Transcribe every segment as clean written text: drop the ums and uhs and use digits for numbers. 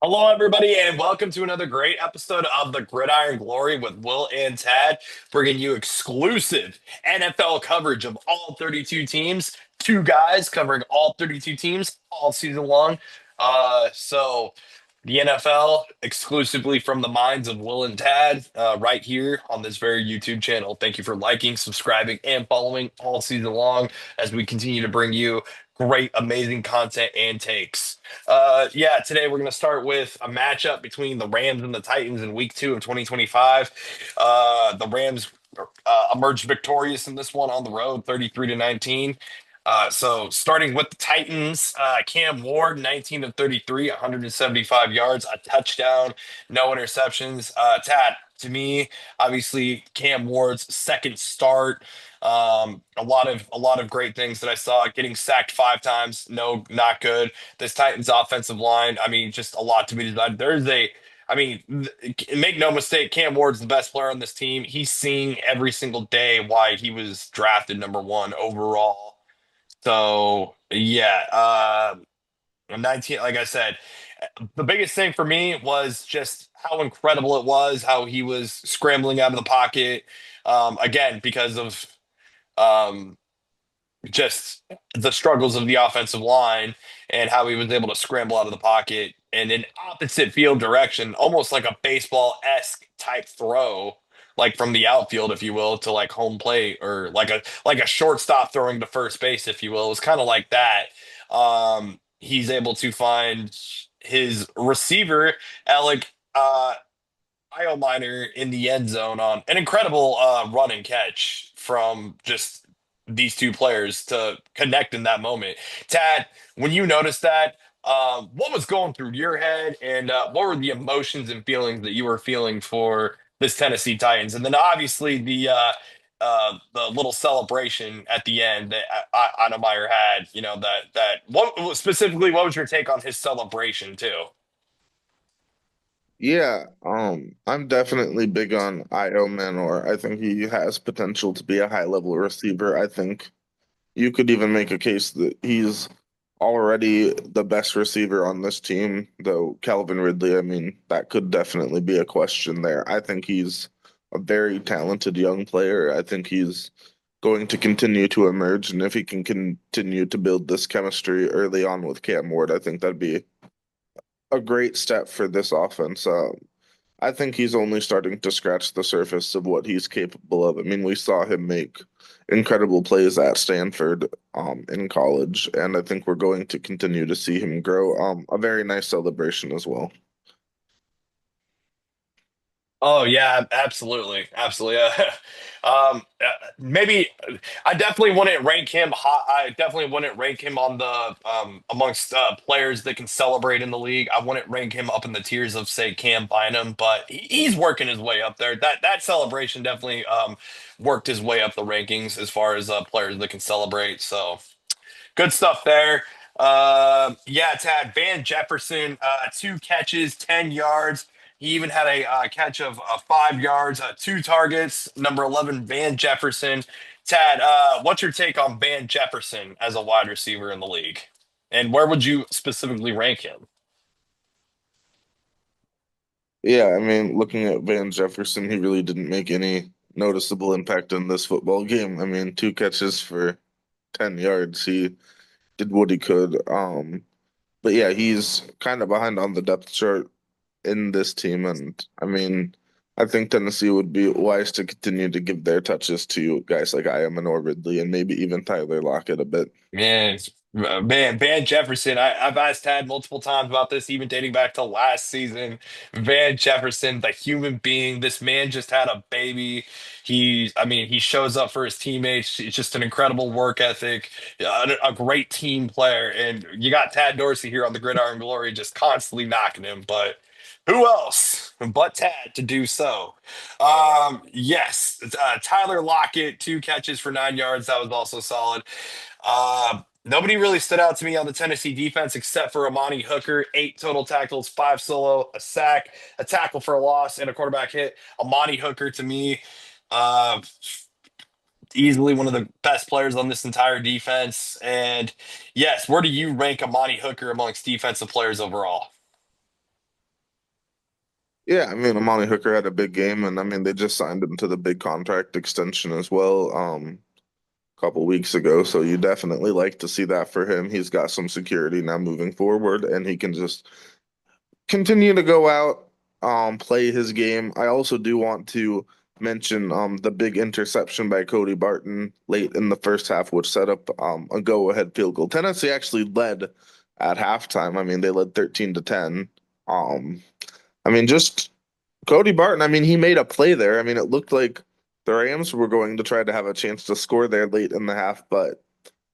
Hello, everybody, and welcome to another great episode of the Gridiron Glory with Will and Tad, bringing you exclusive NFL coverage of all 32 teams. Two guys covering all 32 teams all season long. So the NFL exclusively from the minds of Will and Tad, right here on this very YouTube channel. Thank you for liking, subscribing, and following all season long as we continue to bring you great, amazing content and takes. Yeah, today we're going to start with a matchup between the Rams and the Titans in week 2 of 2025. The Rams emerged victorious in this one on the road, 33 to 19. So starting with the Titans, Cam Ward, 19 of 33, 175 yards, a touchdown, no interceptions. Tad, to me, obviously Cam Ward's second start. A lot of great things that I saw. Getting sacked 5 times, no, not good. This Titans offensive line, I mean, just a lot to be desired. I mean, make no mistake, Cam Ward's the best player on this team. He's seeing every single day why he was drafted number one overall. So yeah, 19, like I said, the biggest thing for me was just how incredible it was, how he was scrambling out of the pocket. Again, because of um, just the struggles of the offensive line and how he was able to scramble out of the pocket and in opposite field direction, almost like a baseball-esque type throw, like from the outfield, if you will, to like home plate or like a shortstop throwing to first base, if you will. It was kind of like that. He's able to find his receiver, Alec Miner, in the end zone on an incredible run and catch from just these two players to connect in that moment. Tad, when you noticed that, what was going through your head, and what were the emotions and feelings that you were feeling for this Tennessee Titans? And then obviously the little celebration at the end that Meyer had. You know that what specifically? What was your take on his celebration too? Yeah, I'm definitely big on Io Manor. I think he has potential to be a high level receiver. I think you could even make a case that he's already the best receiver on this team, though Calvin Ridley, I mean, that could definitely be a question there. I think he's a very talented young player. I think he's going to continue to emerge, and if he can continue to build this chemistry early on with Cam Ward, I think that'd be a great step for this offense. I think he's only starting to scratch the surface of what he's capable of. I mean, we saw him make incredible plays at Stanford in college, and I think we're going to continue to see him grow. A very nice celebration as well. Oh yeah, absolutely, absolutely. Maybe I definitely wouldn't rank him hot. I definitely wouldn't rank him on the amongst players that can celebrate in the league. I wouldn't rank him up in the tiers of say Cam Bynum, but he's working his way up there. That celebration definitely worked his way up the rankings as far as players that can celebrate. So good stuff there. Yeah, Tad Van Jefferson, 2 catches, 10 yards. He even had a catch of 5 yards, 2 targets. Number 11, Van Jefferson. Tad, what's your take on Van Jefferson as a wide receiver in the league? And where would you specifically rank him? Yeah, I mean, looking at Van Jefferson, he really didn't make any noticeable impact in this football game. I mean, 2 catches for 10 yards. He did what he could. But yeah, he's kind of behind on the depth chart in this team. And I mean, I think Tennessee would be wise to continue to give their touches to guys like Ayamanor Ridley and maybe even Tyler Lockett a bit. Man, Van Jefferson. I've asked Tad multiple times about this, even dating back to last season. Van Jefferson, the human being, this man just had a baby. I mean, he shows up for his teammates. It's just an incredible work ethic, a great team player. And you got Tad Dorsey here on the Gridiron Glory just constantly knocking him. But who else but Tad to do so? Yes, Tyler Lockett, 2 catches for 9 yards. That was also solid. Nobody really stood out to me on the Tennessee defense except for Amani Hooker. 8 total tackles, 5 solo, a sack, a tackle for a loss, and a quarterback hit. Amani Hooker, to me, uh, easily one of the best players on this entire defense. And yes, where do you rank Amani Hooker amongst defensive players overall? Yeah, I mean, Amani Hooker had a big game, and I mean, they just signed him to the big contract extension as well, a couple weeks ago. So you definitely like to see that for him. He's got some security now moving forward, and he can just continue to go out, play his game. I also do want to mention the big interception by Cody Barton late in the first half, which set up a go-ahead field goal. Tennessee actually led at halftime. I mean, they led 13-10. Um, I mean, just Cody Barton, I mean, he made a play there. I mean, it looked like the Rams were going to try to have a chance to score there late in the half, but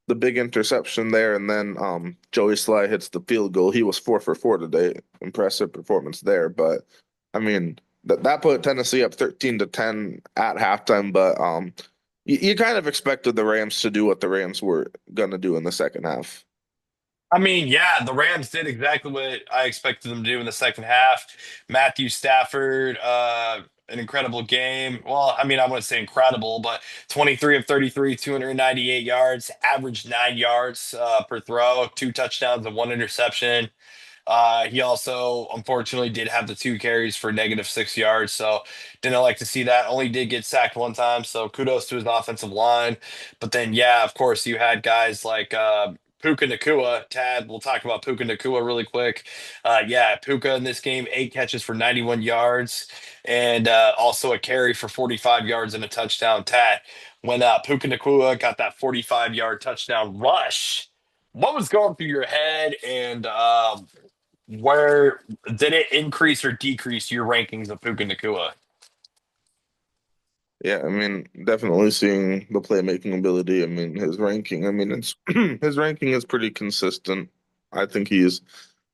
the big interception there, and then Joey Sly hits the field goal. He was 4 for 4 today. Impressive performance there. But I mean, that put Tennessee up 13-10 at halftime. But you kind of expected the Rams to do what the Rams were gonna do in the second half. I mean, yeah, the Rams did exactly what I expected them to do in the second half. Matthew Stafford, an incredible game. Well, I mean, I wouldn't say incredible, but 23 of 33, 298 yards, averaged 9 yards per throw, two touchdowns and one interception. He also, unfortunately, did have the two carries for -6 yards, so didn't like to see that. Only did get sacked one time, so kudos to his offensive line. But then, yeah, of course, you had guys like Puka Nakua. Tad, we'll talk about Puka Nakua really quick. Yeah, Puka in this game, 8 catches for 91 yards, and also a carry for 45 yards and a touchdown. Tad, when Puka Nakua got that 45-yard touchdown rush, what was going through your head, and where did it increase or decrease your rankings of Puka Nakua? Yeah, I mean, definitely seeing the playmaking ability. I mean, his ranking. I mean, it's his ranking is pretty consistent. I think he's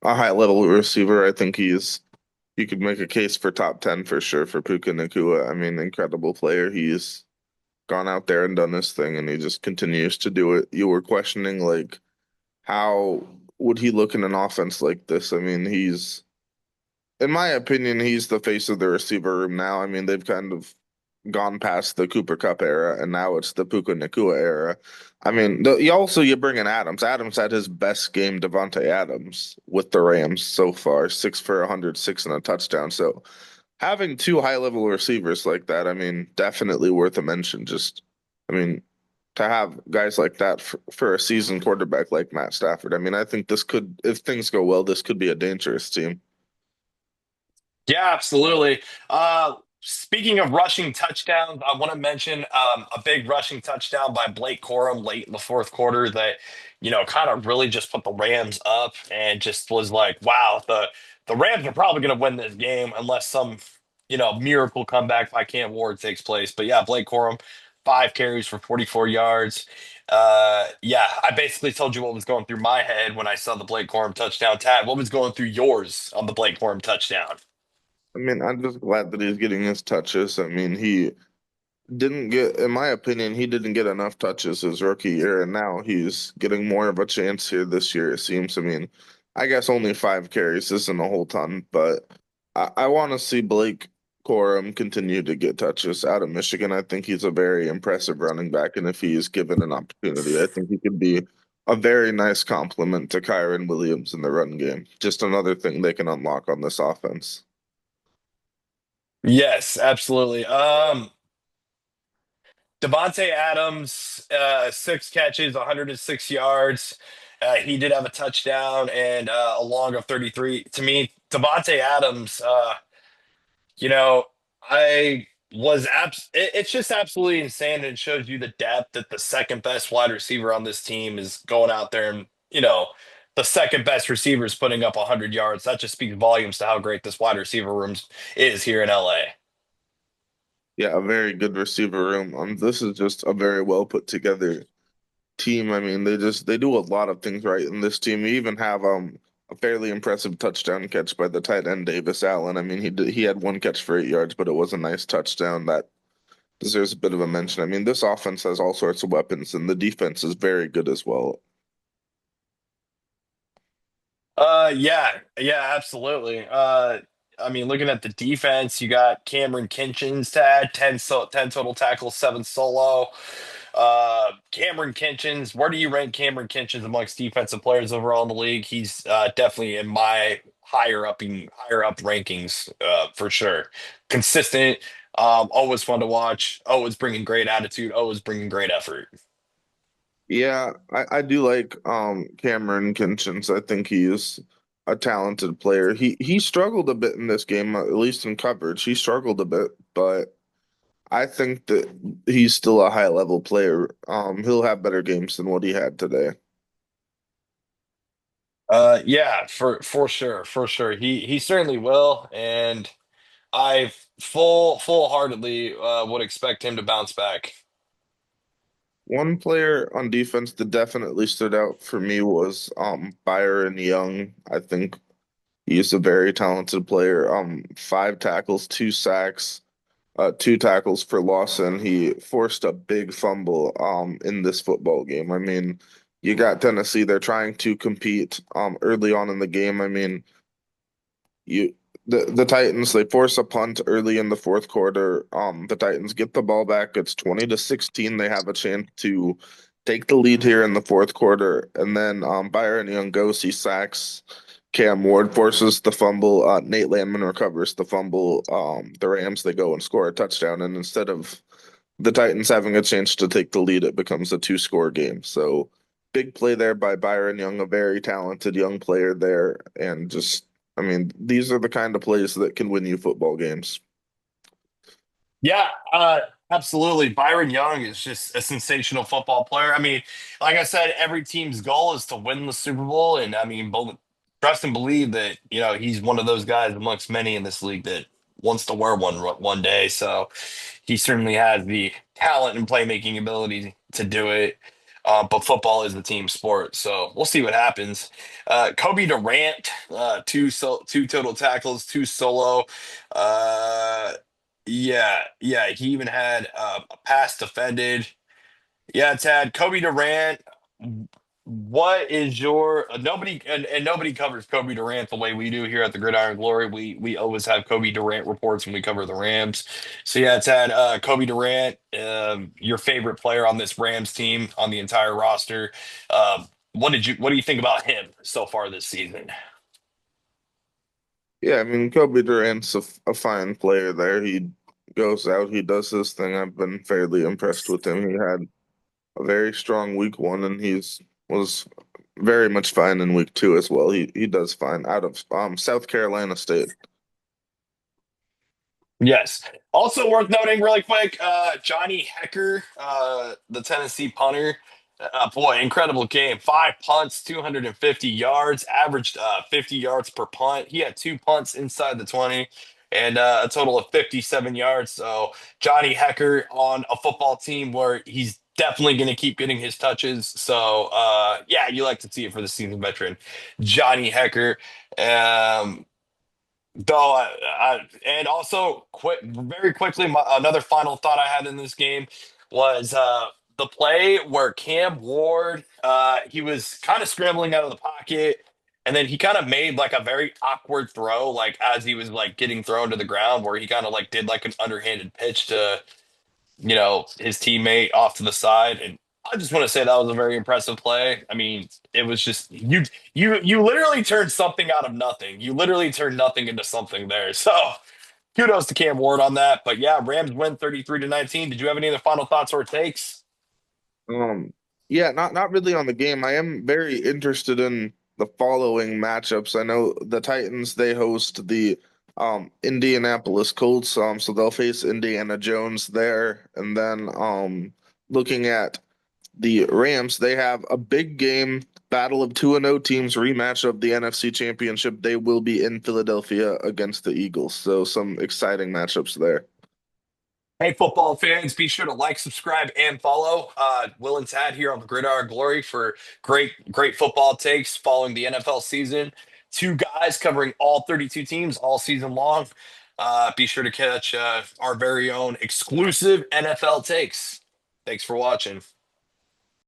a high level receiver. I think you could make a case for top 10 for sure for Puka Nakua. I mean, incredible player. He's gone out there and done this thing, and he just continues to do it. You were questioning like how would he look in an offense like this? I mean, in my opinion, he's the face of the receiver room now. I mean, they've kind of gone past the Cooper Cup era, and now it's the Puka Nakua era. I mean, you bring in Adams. Adams had his best game, Devontae Adams, with the Rams so far, 6 for 106 and a touchdown. So having two high level receivers like that, I mean, definitely worth a mention. I mean, to have guys like that for a seasoned quarterback like Matt Stafford. I mean, I think this could, if things go well, this could be a dangerous team. Yeah, absolutely. Speaking of rushing touchdowns, I want to mention a big rushing touchdown by Blake Corum late in the fourth quarter that, kind of really just put the Rams up and just was like, wow, the Rams are probably going to win this game unless some, miracle comeback by Cam Ward takes place. But yeah, Blake Corum, 5 carries for 44 yards. Yeah, I basically told you what was going through my head when I saw the Blake Corum touchdown. Tad, what was going through yours on the Blake Corum touchdown? I mean, I'm just glad that he's getting his touches. I mean, he didn't get, in my opinion, he didn't get enough touches his rookie year, and now he's getting more of a chance here this year, it seems. I mean, I guess only 5 carries isn't a whole ton, but I want to see Blake Corum continue to get touches out of Michigan. I think he's a very impressive running back, and if he is given an opportunity, I think he could be a very nice complement to Kyron Williams in the run game. Just another thing they can unlock on this offense. Yes, absolutely. Devontae Adams, 6 catches, 106 yards. He did have a touchdown and a long of 33. To me, Devontae Adams, you know, I was it's just absolutely insane. And it shows you the depth that the second best wide receiver on this team is going out there and, the second best receiver is putting up 100 yards. That just speaks volumes to how great this wide receiver room is here in LA. Yeah, a very good receiver room. This is just a very well put together team. I mean, they do a lot of things right in this team. We even have a fairly impressive touchdown catch by the tight end Davis Allen. I mean, he had one catch for 8 yards, but it was a nice touchdown that deserves a bit of a mention. I mean, this offense has all sorts of weapons, and the defense is very good as well. Yeah, yeah, absolutely. I mean, looking at the defense, you got Cameron Kinchens to add 10 total tackles, 7 solo. Cameron Kinchens, where do you rank Cameron Kinchens amongst defensive players overall in the league? He's definitely in my higher up rankings for sure. Consistent, always fun to watch, always bringing great attitude, always bringing great effort. Yeah, I do like Cameron Kinchins. I think he is a talented player. He struggled a bit in this game, at least in coverage. He struggled a bit, but I think that he's still a high level player. He'll have better games than what he had today. Yeah, for sure, for sure. He certainly will, and I full heartedly would expect him to bounce back. One player on defense that definitely stood out for me was Byron Young. I think he's a very talented player. Five tackles, two sacks, two tackles for loss, and he forced a big fumble in this football game. I mean, you got Tennessee, they're trying to compete early on in the game. I mean, you the Titans, they force a punt early in the fourth quarter. The Titans get the ball back. It's 20-16. They have a chance to take the lead here in the fourth quarter. And then Byron Young goes, he sacks. Cam Ward forces the fumble. Nate Landman recovers the fumble. The Rams, they go and score a touchdown. And instead of the Titans having a chance to take the lead, it becomes a two-score game. So big play there by Byron Young, a very talented young player there. And just, I mean, these are the kind of plays that can win you football games. Yeah, absolutely. Byron Young is just a sensational football player. I mean, like I said, every team's goal is to win the Super Bowl, and I mean, trust and believe that he's one of those guys amongst many in this league that wants to wear one day. So he certainly has the talent and playmaking ability to do it. But football is the team sport, so we'll see what happens. Kobe Durant, two total tackles, two solo. Uh, yeah, he even had a pass defended. Yeah, Tad, Kobe Durant. What is your nobody and nobody covers Kobe Durant the way we do here at the Gridiron Glory. We always have Kobe Durant reports when we cover the Rams. So yeah, Tad, Kobe Durant, your favorite player on this Rams team on the entire roster. What do you think about him so far this season? Yeah, I mean, Kobe Durant's a fine player there. He goes out, he does his thing. I've been fairly impressed with him. He had a very strong week one, and he's was very much fine in week two as well. He does fine out of South Carolina State. Yes. Also worth noting really quick, Johnny Hecker, the Tennessee punter. Boy, incredible game. Five punts, 250 yards, averaged 50 yards per punt. He had two punts inside the 20 and a total of 57 yards. So Johnny Hecker on a football team where he's definitely going to keep getting his touches. So yeah, you like to see it for the season veteran, Johnny Hecker. Um, Though, and also very quickly, another final thought I had in this game was the play where Cam Ward, he was kind of scrambling out of the pocket, and then he kind of made like a very awkward throw, like as he was like getting thrown to the ground, where he kind of like did like an underhanded pitch to his teammate off to the side. And I just want to say that was a very impressive play. I mean, it was just you literally turned something out of nothing. You literally turned nothing into something there. So kudos to Cam Ward on that. But yeah, Rams win 33-19. Did you have any other final thoughts or takes? Um, yeah, not really on the game. I am very interested in the following matchups. I know the Titans, they host the Indianapolis Colts, so they'll face Indiana Jones there. And then looking at the Rams, they have a big game, battle of 2-0 teams, rematch of the NFC Championship. They will be in Philadelphia against the Eagles. So some exciting matchups there. Hey, football fans, be sure to like, subscribe, and follow Will and Tad here on the Gridiron Glory for great football takes following the NFL season. Two guys covering all 32 teams all season long. Be sure to catch our very own exclusive NFL takes. Thanks for watching.